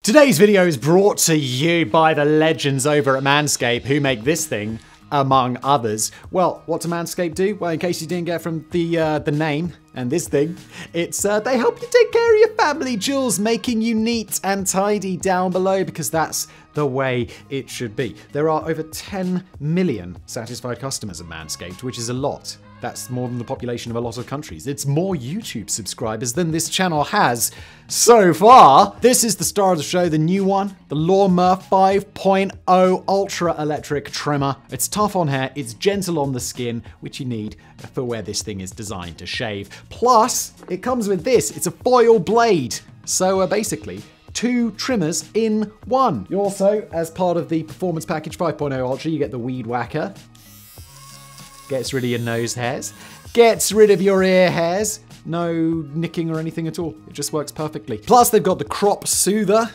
Today's video is brought to you by the legends over at Manscaped who make this thing, among others. Well, what do Manscaped do? Well, in case you didn't get from the name and this thing, it's they help you take care of your family jewels, making you neat and tidy down below, because that's the way it should be. There are over 10 million satisfied customers of Manscaped, which is a lot. That's more than the population of a lot of countries. It's more YouTube subscribers than this channel has so far. This is the star of the show, the new one, the Lawnmower 5.0 Ultra Electric Trimmer. It's tough on hair, it's gentle on the skin, which you need for where this thing is designed to shave. Plus, it comes with this, it's a foil blade. So basically, 2 trimmers in one. You also, as part of the Performance Package 5.0 Ultra, you get the Weed Whacker. Gets rid of your nose hairs, gets rid of your ear hairs. No nicking or anything at all. It just works perfectly. Plus, they've got the Crop Soother.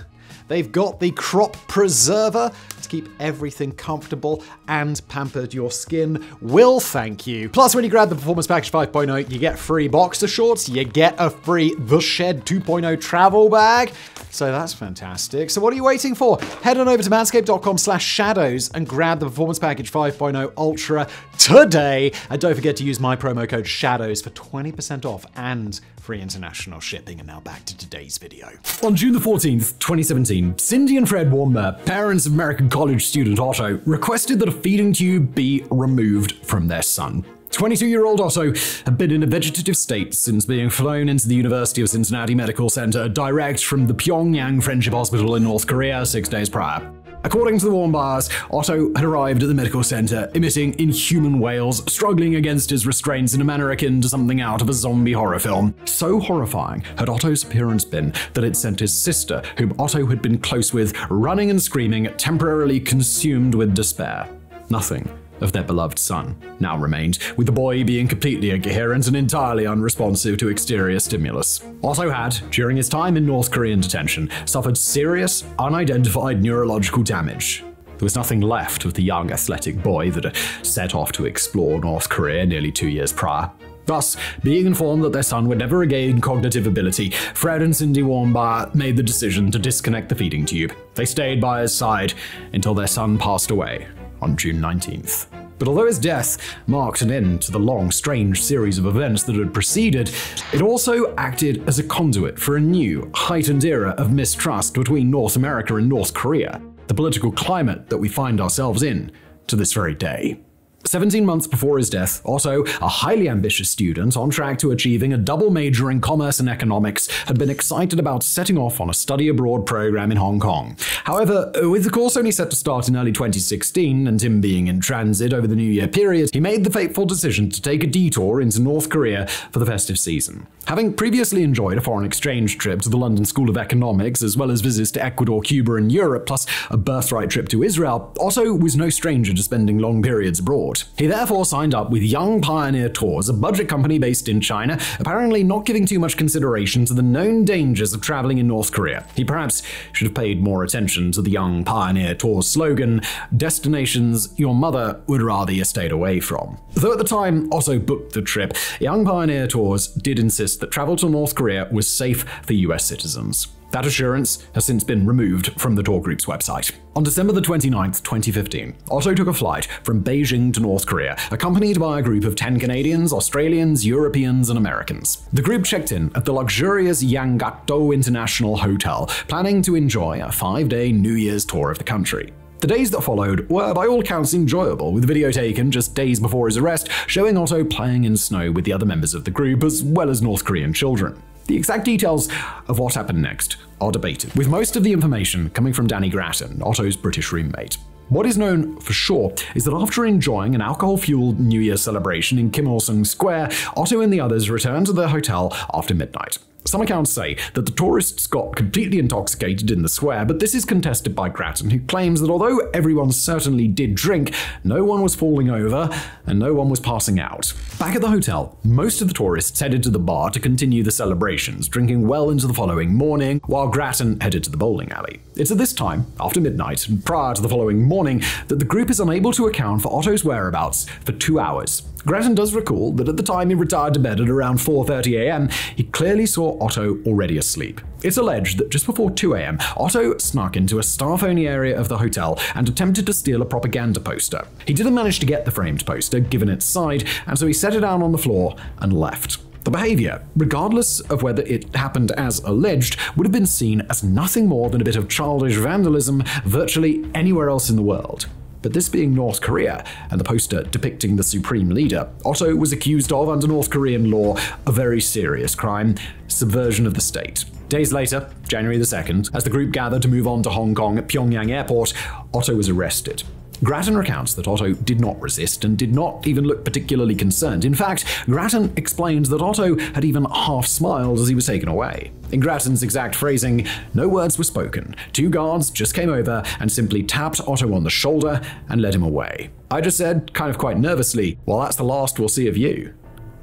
They've got the Crop Preserver to keep everything comfortable and pampered. Your skin will thank you. Plus, when you grab the Performance Package 5.0, you get free boxer shorts, you get a free The Shed 2.0 travel bag. So that's fantastic. So what are you waiting for? Head on over to manscaped.com/shadows and grab the Performance Package 5.0 Ultra today. And don't forget to use my promo code SHADOWS for 20% off and free international shipping. And now back to today's video. On June the 14th, 2017, Cindy and Fred Warmbier, parents of American college student Otto, requested that a feeding tube be removed from their son. 22-year-old Otto had been in a vegetative state since being flown into the University of Cincinnati Medical Center direct from the Pyongyang Friendship Hospital in North Korea 6 days prior. According to the Warmbiers, Otto had arrived at the medical center emitting inhuman wails, struggling against his restraints in a manner akin to something out of a zombie horror film. So horrifying had Otto's appearance been that it sent his sister, whom Otto had been close with, running and screaming, temporarily consumed with despair. Nothing of their beloved son now remained, with the boy being completely incoherent and entirely unresponsive to exterior stimulus. Otto had, during his time in North Korean detention, suffered serious, unidentified neurological damage. There was nothing left of the young, athletic boy that had set off to explore North Korea nearly 2 years prior. Thus, being informed that their son would never regain cognitive ability, Fred and Cindy Warmbier made the decision to disconnect the feeding tube. They stayed by his side until their son passed away on June 19th. But although his death marked an end to the long, strange series of events that had preceded, it also acted as a conduit for a new, heightened era of mistrust between North America and North Korea, the political climate that we find ourselves in to this very day. 17 months before his death, Otto, a highly ambitious student on track to achieving a double major in commerce and economics, had been excited about setting off on a study abroad program in Hong Kong. However, with the course only set to start in early 2016 and him being in transit over the New Year period, he made the fateful decision to take a detour into North Korea for the festive season. Having previously enjoyed a foreign exchange trip to the London School of Economics, as well as visits to Ecuador, Cuba, and Europe, plus a birthright trip to Israel, Otto was no stranger to spending long periods abroad. He therefore signed up with Young Pioneer Tours, a budget company based in China, apparently not giving too much consideration to the known dangers of traveling in North Korea. He perhaps should have paid more attention to the Young Pioneer Tours slogan, "Destinations your mother would rather you stayed away from." Though at the time Otto booked the trip, Young Pioneer Tours did insist that travel to North Korea was safe for US citizens. That assurance has since been removed from the tour group's website. On December the 29th, 2015, Otto took a flight from Beijing to North Korea, accompanied by a group of 10 Canadians, Australians, Europeans, and Americans. The group checked in at the luxurious Yanggakdo International Hotel, planning to enjoy a 5-day New Year's tour of the country. The days that followed were by all accounts enjoyable, with a video taken just days before his arrest showing Otto playing in snow with the other members of the group, as well as North Korean children. The exact details of what happened next are debated, with most of the information coming from Danny Grattan, Otto's British roommate. What is known for sure is that after enjoying an alcohol-fueled New Year celebration in Kim Il-sung Square, Otto and the others returned to their hotel after midnight. Some accounts say that the tourists got completely intoxicated in the square, but this is contested by Grattan, who claims that although everyone certainly did drink, no one was falling over and no one was passing out. Back at the hotel, most of the tourists headed to the bar to continue the celebrations, drinking well into the following morning, while Grattan headed to the bowling alley. It's at this time, after midnight and prior to the following morning, that the group is unable to account for Otto's whereabouts for 2 hours. Grattan does recall that at the time he retired to bed at around 4:30 a.m., he clearly saw Otto already asleep. It's alleged that just before 2 a.m., Otto snuck into a staff-only area of the hotel and attempted to steal a propaganda poster. He didn't manage to get the framed poster, given its size, and so he set it down on the floor and left. The behavior, regardless of whether it happened as alleged, would have been seen as nothing more than a bit of childish vandalism virtually anywhere else in the world. But this being North Korea, and the poster depicting the supreme leader, Otto was accused of, under North Korean law, a very serious crime: subversion of the state. Days later, January the 2nd, as the group gathered to move on to Hong Kong at Pyongyang Airport, Otto was arrested. Grattan recounts that Otto did not resist and did not even look particularly concerned. In fact, Grattan explains that Otto had even half smiled as he was taken away. In Grattan's exact phrasing, no words were spoken. 2 guards just came over and simply tapped Otto on the shoulder and led him away. I just said, kind of quite nervously, "Well, that's the last we'll see of you."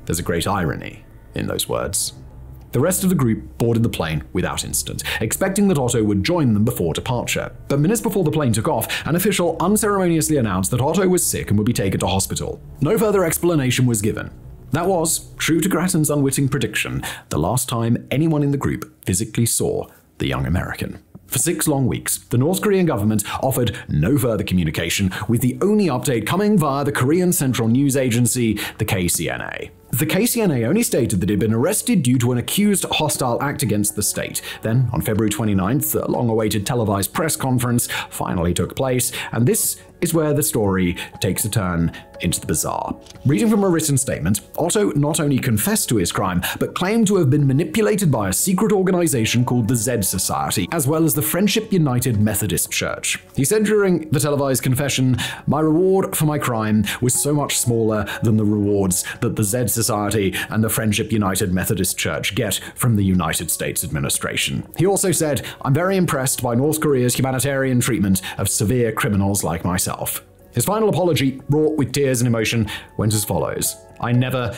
There's a great irony in those words. The rest of the group boarded the plane without incident, expecting that Otto would join them before departure. But minutes before the plane took off, an official unceremoniously announced that Otto was sick and would be taken to hospital. No further explanation was given. That was, true to Grattan's unwitting prediction, the last time anyone in the group physically saw the young American. For 6 long weeks, the North Korean government offered no further communication, with the only update coming via the Korean Central News Agency, the KCNA. The KCNA only stated that he had been arrested due to an accused hostile act against the state. Then, on February 29th, a long-awaited televised press conference finally took place, and this is where the story takes a turn into the bizarre. Reading from a written statement, Otto not only confessed to his crime, but claimed to have been manipulated by a secret organization called the Z Society, as well as the Friendship United Methodist Church. He said during the televised confession, "My reward for my crime was so much smaller than the rewards that the Z Society and the Friendship United Methodist Church get from the United States administration." He also said, "I'm very impressed by North Korea's humanitarian treatment of severe criminals like myself." His final apology, wrought with tears and emotion, went as follows: "I never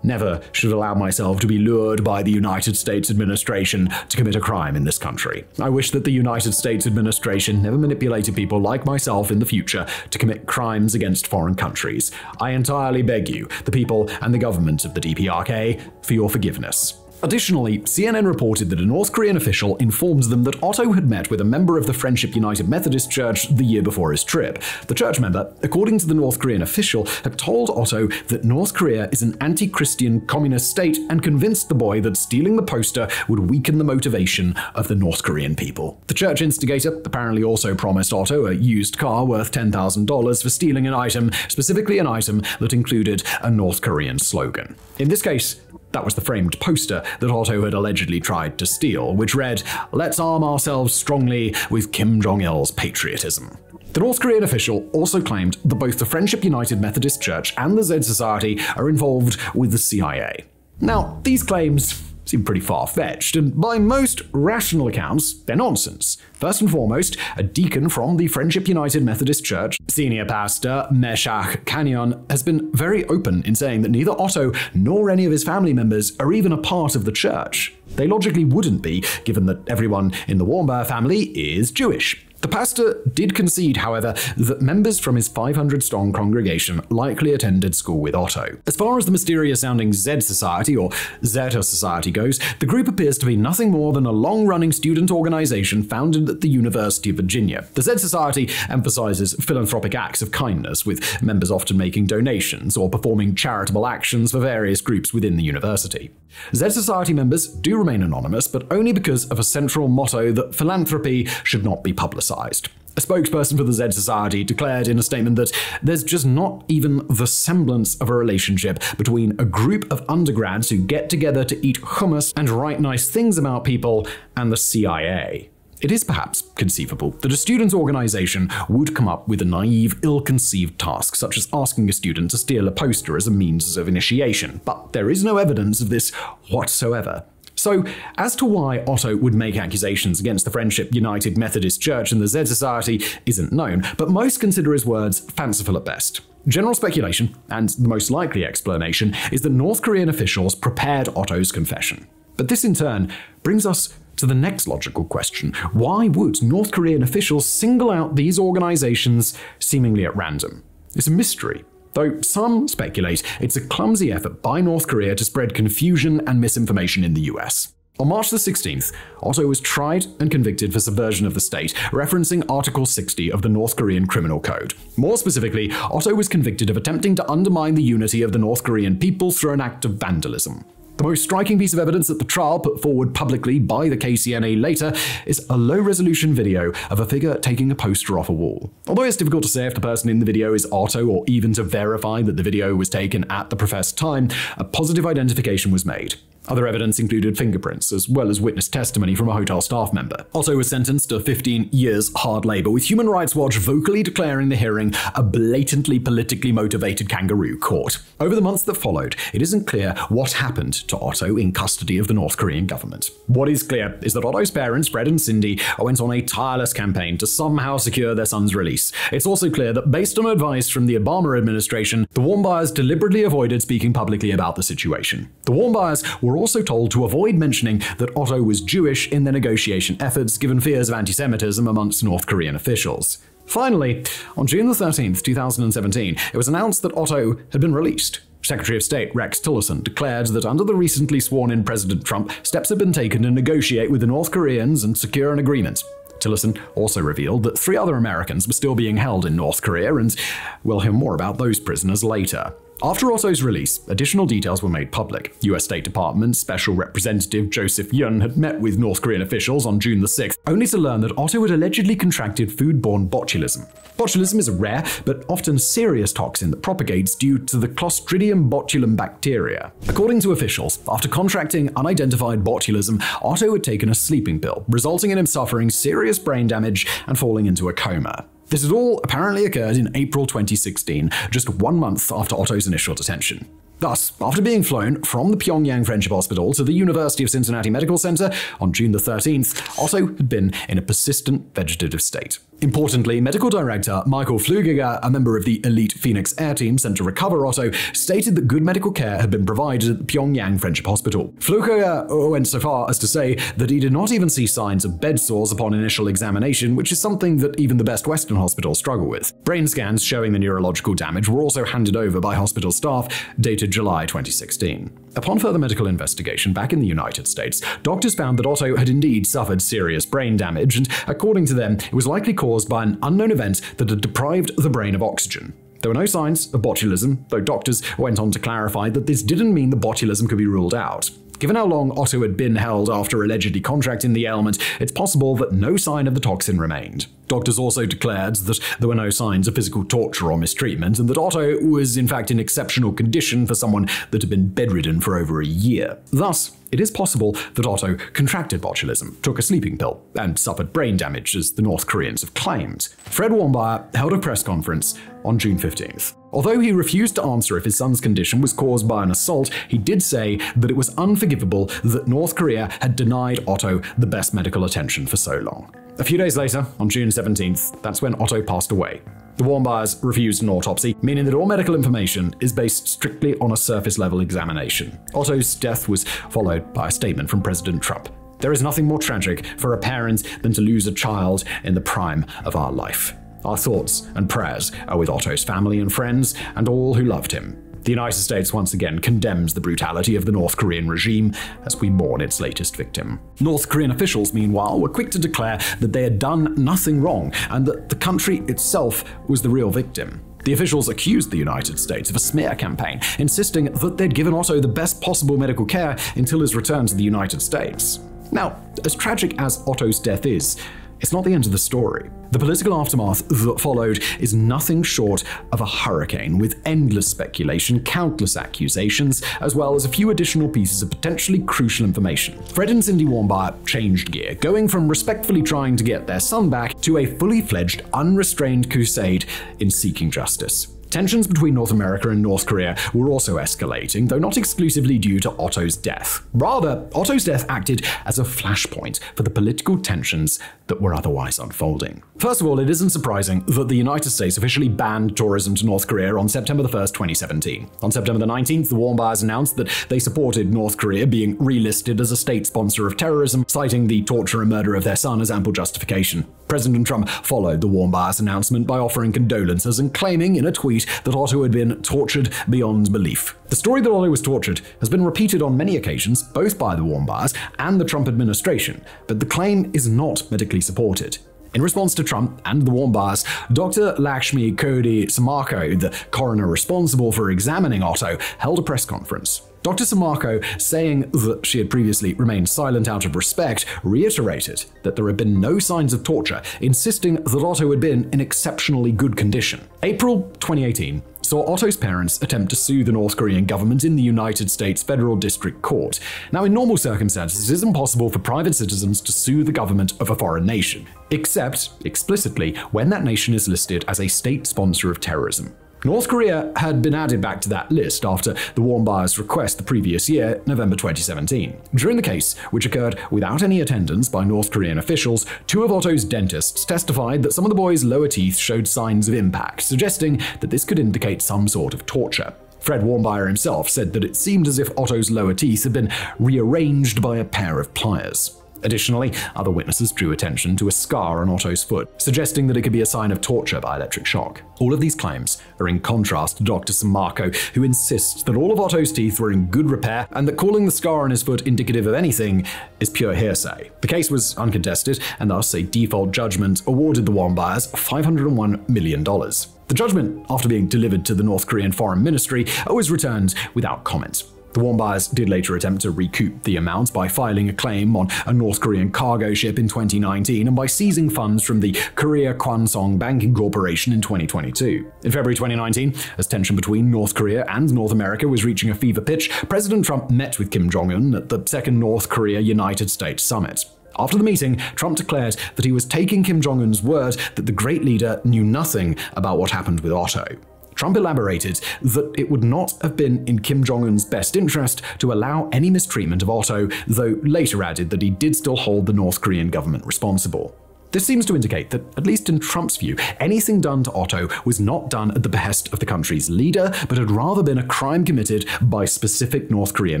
should allow myself to be lured by the United States administration to commit a crime in this country. I wish that the United States administration never manipulated people like myself in the future to commit crimes against foreign countries. I entirely beg you, the people and the government of the DPRK, for your forgiveness." Additionally, CNN reported that a North Korean official informed them that Otto had met with a member of the Friendship United Methodist Church the year before his trip. The church member, according to the North Korean official, had told Otto that North Korea is an anti-Christian communist state and convinced the boy that stealing the poster would weaken the motivation of the North Korean people. The church instigator apparently also promised Otto a used car worth $10,000 for stealing an item, specifically an item that included a North Korean slogan. In this case, that was the framed poster that Otto had allegedly tried to steal, which read, "Let's arm ourselves strongly with Kim Jong-il's patriotism." The North Korean official also claimed that both the Friendship United Methodist Church and the Z Society are involved with the CIA. Now, these claims seem pretty far-fetched, and by most rational accounts, they're nonsense. First and foremost, a deacon from the Friendship United Methodist Church, senior pastor Meshach Kanyon, has been very open in saying that neither Otto nor any of his family members are even a part of the church. They logically wouldn't be, given that everyone in the Warmbier family is Jewish. The pastor did concede, however, that members from his 500-strong congregation likely attended school with Otto. As far as the mysterious-sounding Z Society, or Zeta Society, goes, the group appears to be nothing more than a long-running student organization founded at the University of Virginia. The Z Society emphasizes philanthropic acts of kindness, with members often making donations or performing charitable actions for various groups within the university. Z Society members do remain anonymous, but only because of a central motto that philanthropy should not be publicized. A spokesperson for the Z Society declared in a statement that there's just not even the semblance of a relationship between a group of undergrads who get together to eat hummus and write nice things about people and the CIA. It is perhaps conceivable that a student organization would come up with a naive, ill-conceived task, such as asking a student to steal a poster as a means of initiation, but there is no evidence of this whatsoever. So, as to why Otto would make accusations against the Friendship United Methodist Church and the Z Society isn't known, but most consider his words fanciful at best. General speculation, and the most likely explanation, is that North Korean officials prepared Otto's confession. But this in turn brings us to the next logical question. Why would North Korean officials single out these organizations seemingly at random? It's a mystery, though some speculate it's a clumsy effort by North Korea to spread confusion and misinformation in the US. On March the 16th, Otto was tried and convicted for subversion of the state, referencing Article 60 of the North Korean Criminal Code. More specifically, Otto was convicted of attempting to undermine the unity of the North Korean people through an act of vandalism. The most striking piece of evidence at the trial, put forward publicly by the KCNA later, is a low-resolution video of a figure taking a poster off a wall. Although it's difficult to say if the person in the video is Otto or even to verify that the video was taken at the professed time, a positive identification was made. Other evidence included fingerprints, as well as witness testimony from a hotel staff member. Otto was sentenced to 15 years hard labor, with Human Rights Watch vocally declaring the hearing a blatantly politically motivated kangaroo court. Over the months that followed, it isn't clear what happened to Otto in custody of the North Korean government. What is clear is that Otto's parents, Fred and Cindy, went on a tireless campaign to somehow secure their son's release. It's also clear that based on advice from the Obama administration, the Warmbiers deliberately avoided speaking publicly about the situation. The Warmbiers were also told to avoid mentioning that Otto was Jewish in their negotiation efforts, given fears of anti-Semitism amongst North Korean officials. Finally, on June 13, 2017, it was announced that Otto had been released. Secretary of State Rex Tillerson declared that under the recently sworn-in President Trump, steps had been taken to negotiate with the North Koreans and secure an agreement. Tillerson also revealed that 3 other Americans were still being held in North Korea, and we'll hear more about those prisoners later. After Otto's release, additional details were made public. U.S. State Department Special Representative Joseph Yun had met with North Korean officials on June the 6th, only to learn that Otto had allegedly contracted foodborne botulism. Botulism is a rare but often serious toxin that propagates due to the Clostridium botulinum bacteria. According to officials, after contracting unidentified botulism, Otto had taken a sleeping pill, resulting in him suffering serious brain damage and falling into a coma. This had all apparently occurred in April 2016, just 1 month after Otto's initial detention. Thus, after being flown from the Pyongyang Friendship Hospital to the University of Cincinnati Medical Center on June the 13th, Otto had been in a persistent vegetative state. Importantly, medical director Michael Pfluger, a member of the elite Phoenix Air Team sent to recover Otto, stated that good medical care had been provided at the Pyongyang Friendship Hospital. Pfluger went so far as to say that he did not even see signs of bed sores upon initial examination, which is something that even the best Western hospitals struggle with. Brain scans showing the neurological damage were also handed over by hospital staff, dated July 2016. Upon further medical investigation back in the United States, doctors found that Otto had indeed suffered serious brain damage, and according to them, it was likely caused by an unknown event that had deprived the brain of oxygen. There were no signs of botulism, though doctors went on to clarify that this didn't mean the botulism could be ruled out. Given how long Otto had been held after allegedly contracting the ailment, it's possible that no sign of the toxin remained. Doctors also declared that there were no signs of physical torture or mistreatment, and that Otto was in fact in exceptional condition for someone that had been bedridden for over a year. Thus, it is possible that Otto contracted botulism, took a sleeping pill, and suffered brain damage, as the North Koreans have claimed. Fred Warmbier held a press conference on June 15th. Although he refused to answer if his son's condition was caused by an assault, he did say that it was unforgivable that North Korea had denied Otto the best medical attention for so long. A few days later, on June 17th, that's when Otto passed away. The Warmbiers refused an autopsy, meaning that all medical information is based strictly on a surface-level examination. Otto's death was followed by a statement from President Trump. "There is nothing more tragic for a parent than to lose a child in the prime of our life. Our thoughts and prayers are with Otto's family and friends and all who loved him. The United States once again condemns the brutality of the North Korean regime as we mourn its latest victim." North Korean officials, meanwhile, were quick to declare that they had done nothing wrong and that the country itself was the real victim. The officials accused the United States of a smear campaign, insisting that they'd given Otto the best possible medical care until his return to the United States. Now, as tragic as Otto's death is, it's not the end of the story. The political aftermath that followed is nothing short of a hurricane, with endless speculation, countless accusations, as well as a few additional pieces of potentially crucial information. Fred and Cindy Warmbier changed gear, going from respectfully trying to get their son back to a fully fledged, unrestrained crusade in seeking justice. Tensions between North America and North Korea were also escalating, though not exclusively due to Otto's death. Rather, Otto's death acted as a flashpoint for the political tensions that were otherwise unfolding. First of all, it isn't surprising that the United States officially banned tourism to North Korea on September 1st, 2017. On September 19th, the Warmbiers announced that they supported North Korea being relisted as a state sponsor of terrorism, citing the torture and murder of their son as ample justification. President Trump followed the Warmbiers' announcement by offering condolences and claiming in a tweet that Otto had been tortured beyond belief. The story that Otto was tortured has been repeated on many occasions, both by the Warmbiers and the Trump administration, but the claim is not medically supported. In response to Trump and the Warmbiers, Dr. Lakshmi Kodi Samarko, the coroner responsible for examining Otto, held a press conference. Dr. Samarko, saying that she had previously remained silent out of respect, reiterated that there had been no signs of torture, insisting that Otto had been in exceptionally good condition. April 2018 saw Otto's parents attempt to sue the North Korean government in the United States Federal District Court. Now, in normal circumstances, it is impossible for private citizens to sue the government of a foreign nation, except explicitly when that nation is listed as a state sponsor of terrorism. North Korea had been added back to that list after the Warmbiers' request the previous year, November 2017. During the case, which occurred without any attendance by North Korean officials, two of Otto's dentists testified that some of the boy's lower teeth showed signs of impact, suggesting that this could indicate some sort of torture. Fred Warmbier himself said that it seemed as if Otto's lower teeth had been rearranged by a pair of pliers. Additionally, other witnesses drew attention to a scar on Otto's foot, suggesting that it could be a sign of torture by electric shock. All of these claims are in contrast to Dr. Samarko, who insists that all of Otto's teeth were in good repair and that calling the scar on his foot indicative of anything is pure hearsay. The case was uncontested, and thus a default judgment awarded the Warmbiers $501 million. The judgment, after being delivered to the North Korean Foreign Ministry, was returned without comment. The Warmbiers did later attempt to recoup the amount by filing a claim on a North Korean cargo ship in 2019 and by seizing funds from the Korea Kwansong Banking Corporation in 2022. In February 2019, as tension between North Korea and North America was reaching a fever pitch, President Trump met with Kim Jong-un at the second North Korea-United States summit. After the meeting, Trump declared that he was taking Kim Jong-un's word that the great leader knew nothing about what happened with Otto. Trump elaborated that it would not have been in Kim Jong-un's best interest to allow any mistreatment of Otto, though later added that he did still hold the North Korean government responsible. This seems to indicate that, at least in Trump's view, anything done to Otto was not done at the behest of the country's leader, but had rather been a crime committed by specific North Korean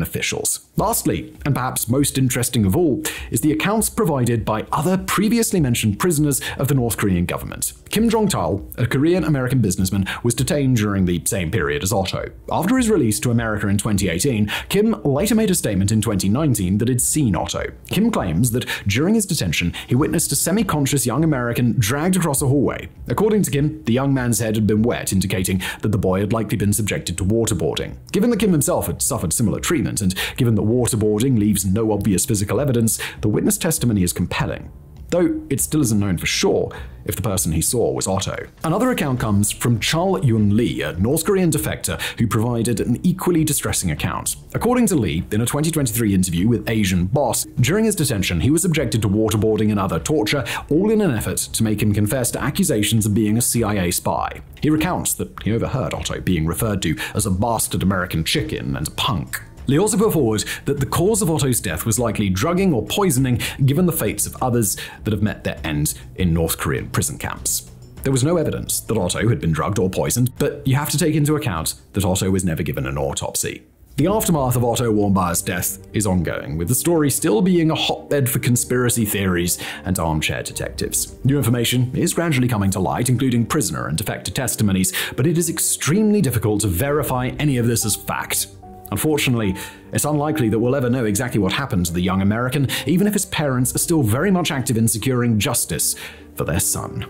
officials. Lastly, and perhaps most interesting of all, is the accounts provided by other previously mentioned prisoners of the North Korean government. Kim Jong-tal, a Korean-American businessman, was detained during the same period as Otto. After his release to America in 2018, Kim later made a statement in 2019 that he'd seen Otto. Kim claims that during his detention, he witnessed a semi-conscious young American dragged across a hallway. According to Kim, the young man's head had been wet, indicating that the boy had likely been subjected to waterboarding. Given that Kim himself had suffered similar treatment, and given that waterboarding leaves no obvious physical evidence, the witness testimony is compelling. Though it still isn't known for sure if the person he saw was Otto. Another account comes from Chul Yun-lee, a North Korean defector who provided an equally distressing account. According to Lee, in a 2023 interview with Asian Boss, during his detention he was subjected to waterboarding and other torture, all in an effort to make him confess to accusations of being a CIA spy. He recounts that he overheard Otto being referred to as a bastard American chicken and a punk. Lee also put forward that the cause of Otto's death was likely drugging or poisoning, given the fates of others that have met their end in North Korean prison camps. There was no evidence that Otto had been drugged or poisoned, but you have to take into account that Otto was never given an autopsy. The aftermath of Otto Warmbier's death is ongoing, with the story still being a hotbed for conspiracy theories and armchair detectives. New information is gradually coming to light, including prisoner and defector testimonies, but it is extremely difficult to verify any of this as fact. Unfortunately, it's unlikely that we'll ever know exactly what happened to the young American, even if his parents are still very much active in securing justice for their son.